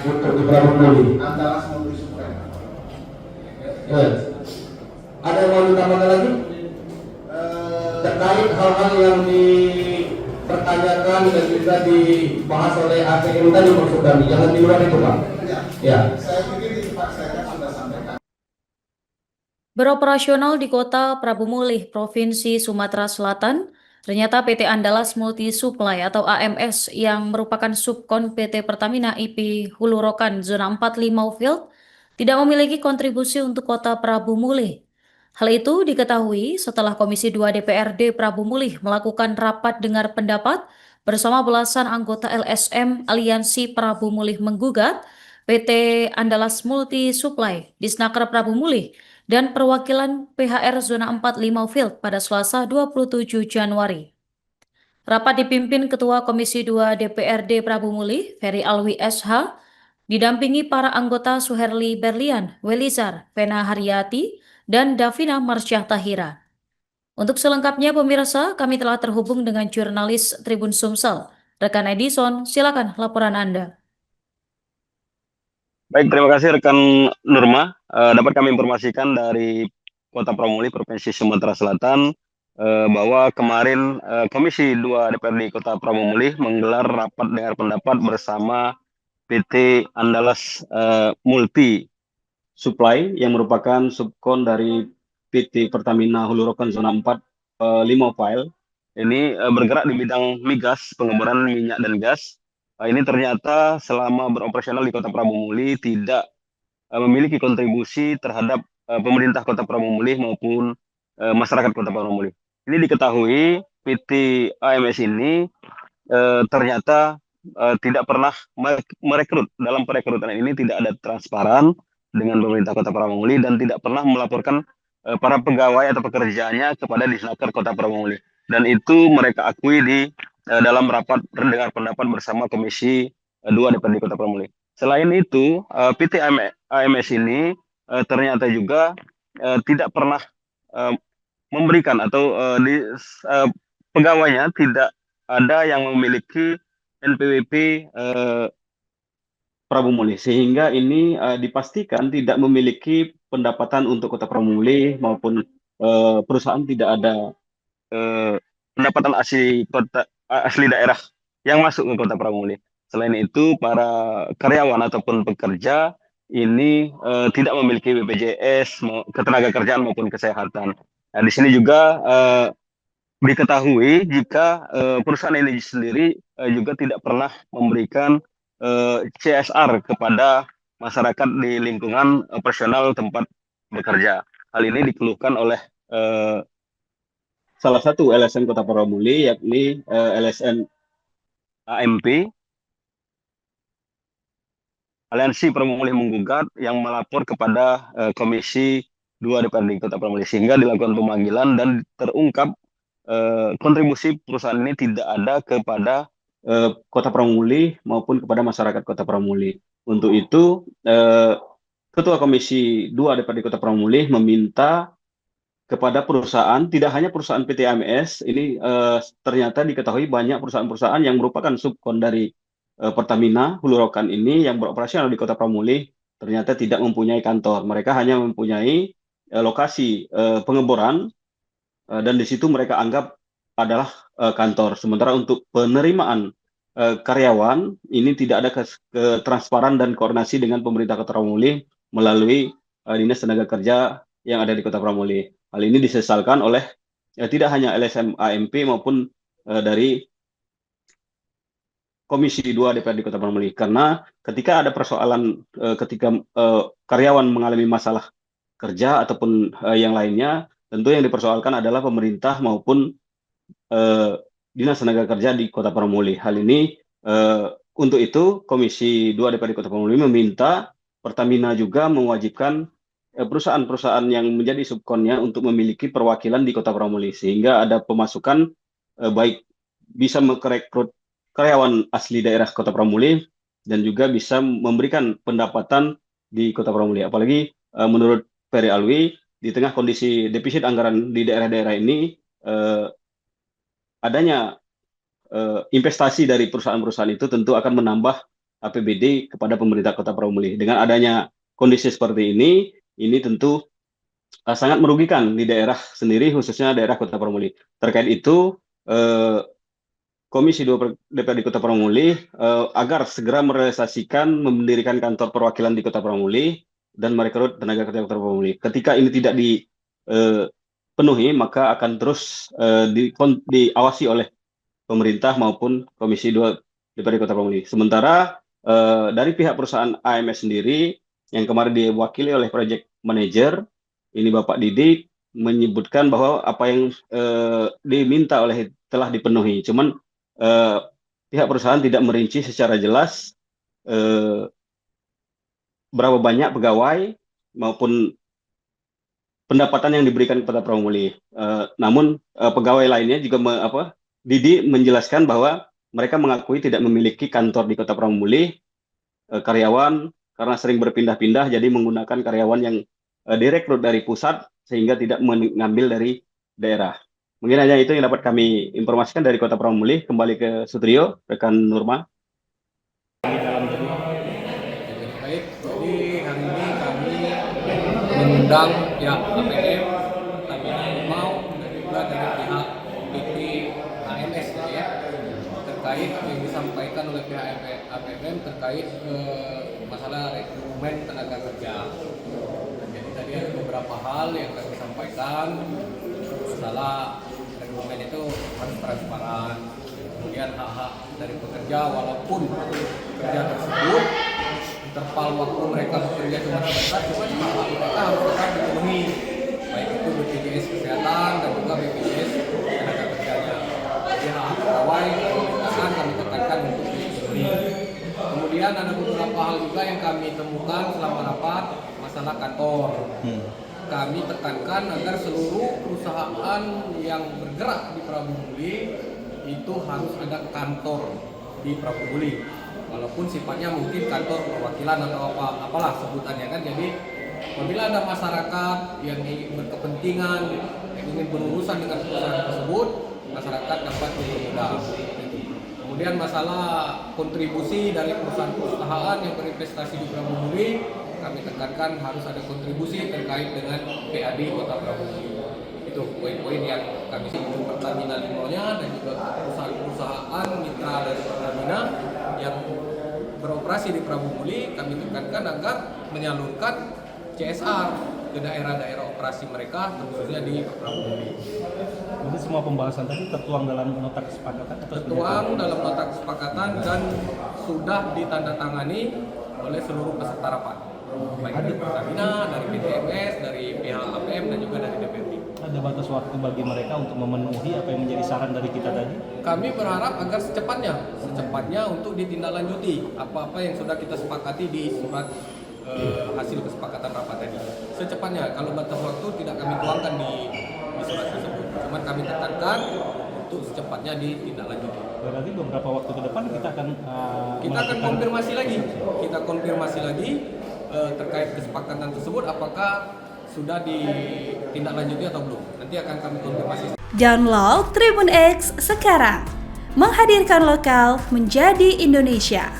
untuk di Pramugari. Andalas Multi Supply. Ada yang mau ditambahkan lagi? Terkait hal-hal yang dipertanyakan dan juga dibahas oleh APM tadi maksud kami, jangan di luar itu Pak. Ya. Saya pikir di tempat saya kan sudah sampaikan. Beroperasional di kota Prabu Mulih, Provinsi Sumatera Selatan, ternyata PT Andalas Multi Supply atau AMS yang merupakan subkon PT Pertamina IP Hulu Rokan Zona 4 Limaufield tidak memiliki kontribusi untuk kota Prabu Mulih. Hal itu diketahui setelah Komisi 2 DPRD Prabu Mulih melakukan rapat dengar pendapat bersama belasan anggota LSM Aliansi Prabu Mulih menggugat PT Andalas Multi Supply di Snaker Prabu Mulih dan perwakilan PHR Zona 4 Limaufield pada Selasa 27 Januari. Rapat dipimpin Ketua Komisi 2 DPRD Prabu Mulih, Ferry Alwi SH, didampingi para anggota Suherli Berlian, Welizar, Vena Haryati, dan Davina Marsyah Tahira. Untuk selengkapnya pemirsa, kami telah terhubung dengan jurnalis Tribun Sumsel. Rekan Edison, silakan laporan Anda. Baik, terima kasih rekan Nurma. Dapat kami informasikan dari Kota Prabu Mulih, Provinsi Sumatera Selatan, bahwa kemarin Komisi 2 DPRD Kota Prabu Mulih menggelar rapat dengar pendapat bersama PT Andalas Multi Supply yang merupakan subkon dari PT Pertamina Hulu Rokan Zona 4 Limaufield. Ini bergerak di bidang migas, pengeboran minyak dan gas. Ini ternyata selama beroperasional di Kota Prabu Mulih tidak memiliki kontribusi terhadap pemerintah Kota Prabu Mulih maupun masyarakat Kota Prabu Mulih. Ini diketahui PT AMS ini ternyata tidak pernah merekrut. Dalam perekrutan ini tidak ada transparan dengan pemerintah Kota Prabu Mulih dan tidak pernah melaporkan para pegawai atau pekerjaannya kepada Disnaker Kota Prabu Mulih. Dan itu mereka akui di dalam rapat dengar pendapat bersama Komisi 2 DPRD Kota Prabu Mulih. Selain itu, PT AMS ini ternyata juga tidak pernah memberikan atau pegawainya tidak ada yang memiliki NPWP Prabu Mulih, sehingga ini dipastikan tidak memiliki pendapatan untuk Kota Prabu Mulih maupun perusahaan tidak ada pendapatan asli daerah yang masuk ke Kota Prabu Mulih. Selain itu, para karyawan ataupun pekerja ini tidak memiliki BPJS, ketenagakerjaan maupun kesehatan. Nah, di sini juga diketahui jika perusahaan ini sendiri juga tidak pernah memberikan CSR kepada masyarakat di lingkungan operasional tempat bekerja. Hal ini dikeluhkan oleh salah satu LSM Kota Prabu Mulih, yakni LSM AMP, Aliansi Prabu Mulih menggugat yang melapor kepada Komisi 2 DPRD Kota Prabu Mulih, sehingga dilakukan pemanggilan dan terungkap kontribusi perusahaan ini tidak ada kepada Kota Prabu Mulih maupun kepada masyarakat Kota Prabu Mulih. Untuk itu, Ketua Komisi 2 DPRD Kota Prabu Mulih meminta kepada perusahaan, tidak hanya perusahaan PT AMS, ini ternyata diketahui banyak perusahaan-perusahaan yang merupakan subkon dari Pertamina Hulu Rokan ini yang beroperasional di Kota Prabu Mulih ternyata tidak mempunyai kantor. Mereka hanya mempunyai lokasi pengeboran dan di situ mereka anggap adalah kantor. Sementara untuk penerimaan karyawan ini tidak ada transparan dan koordinasi dengan pemerintah Kota Prabu Mulih melalui Dinas Tenaga Kerja yang ada di Kota Prabu Mulih. Hal ini disesalkan oleh tidak hanya LSM AMP maupun dari Komisi 2 DPRD Kota Prabu Mulih, karena ketika ada persoalan ketika karyawan mengalami masalah kerja ataupun yang lainnya, tentu yang dipersoalkan adalah pemerintah maupun Dinas Tenaga Kerja di Kota Prabu Mulih. Hal ini untuk itu Komisi 2 DPRD Kota Prabu Mulih meminta Pertamina juga mewajibkan perusahaan-perusahaan yang menjadi subkonnya untuk memiliki perwakilan di Kota Prabu Mulih, sehingga ada pemasukan baik bisa merekrut karyawan asli daerah Kota Prabu Mulih dan juga bisa memberikan pendapatan di Kota Prabu Mulih. Apalagi menurut Ferry Alwi, di tengah kondisi defisit anggaran di daerah-daerah ini, adanya investasi dari perusahaan-perusahaan itu tentu akan menambah APBD kepada pemerintah Kota Pramuka. Dengan adanya kondisi seperti ini tentu sangat merugikan di daerah sendiri, khususnya daerah Kota Pramuka. Terkait itu, Komisi 2 DPRD Kota Pramuka agar segera merealisasikan mendirikan kantor perwakilan di Kota Pramuka dan merekrut tenaga kerja Kota Pramuka. Ketika ini tidak dipenuhi, maka akan terus diawasi oleh pemerintah maupun Komisi 2 DPRD Kota Pramuka. Sementara dari pihak perusahaan AMS sendiri yang kemarin diwakili oleh project manager, ini Bapak Didi menyebutkan bahwa apa yang diminta telah dipenuhi. Cuman pihak perusahaan tidak merinci secara jelas berapa banyak pegawai maupun pendapatan yang diberikan kepada Pramuka. Namun pegawai lainnya juga Didi menjelaskan bahwa mereka mengakui tidak memiliki kantor di Kota Pramuka, karyawan karena sering berpindah-pindah, jadi menggunakan karyawan yang direkrut dari pusat sehingga tidak mengambil dari daerah. Mungkin hanya itu yang dapat kami informasikan dari Kota Pramuka. Kembali ke Sutrio, rekan Nurma. Baik, jadi hari ini kami mengundang pihak APM, Pertamina Limau, dan juga dari pihak PT AMS ya, terkait yang disampaikan oleh pihak APM terkait masalah rekrutmen tenaga kerja. Jadi tadi ada beberapa hal yang kami sampaikan, masalah rekrutmen itu harus transparan, kemudian hak-hak dari pekerja walaupun kerja tersebut interval waktu mereka bekerja cuma sebentar, cuma hak mereka harus tetap dipenuhi, baik itu BPJS Kesehatan dan juga BPJS tenaga kerjanya. Jadi hak pegawai kami tekankan untuk dipenuhi. Kemudian ada beberapa hal juga yang kami temukan selama rapat, masalah kantor. Kami tekankan agar seluruh perusahaan yang bergerak di Pramuka itu harus ada kantor di Pramuka, walaupun sifatnya mungkin kantor perwakilan atau apalah sebutannya kan. Jadi apabila ada masyarakat yang ingin berkepentingan, yang ingin berurusan dengan perusahaan tersebut, masyarakat dapat dipermudah. Kemudian masalah kontribusi dari perusahaan-perusahaan yang berinvestasi di Pramuka, kami tekankan harus ada kontribusi terkait dengan PAD Kota Pramuka. Itu poin-poin yang kami singgung, Pertamina Limau-nya dan juga perusahaan-perusahaan mitra dari Pertamina yang beroperasi di Pramuka, kami tekankan agar menyalurkan CSR ke daerah-daerah operasi mereka, khususnya di Pramuka. Jadi semua pembahasan tadi tertuang dalam nota kesepakatan atau tertuang dalam nota kesepakatan dan sudah ditandatangani oleh seluruh peserta rapat, baik dari Pertamina, dari PTMS, dari pihak APM dan juga dari DPRD. Ada batas waktu bagi mereka untuk memenuhi apa yang menjadi saran dari kita tadi? Kami berharap agar secepatnya untuk ditindaklanjuti apa-apa yang sudah kita sepakati di surat hasil kesepakatan rapat tadi. Secepatnya, kalau batas waktu tidak kami tuangkan di surat tersebut. Cuman kami tekankan untuk secepatnya ditindaklanjuti. Berarti beberapa waktu ke depan kita akan konfirmasi lagi. Kita konfirmasi lagi terkait kesepakatan tersebut apakah sudah ditindaklanjuti atau belum. Nanti akan kami konfirmasi. Download Tribun X sekarang. Menghadirkan lokal menjadi Indonesia.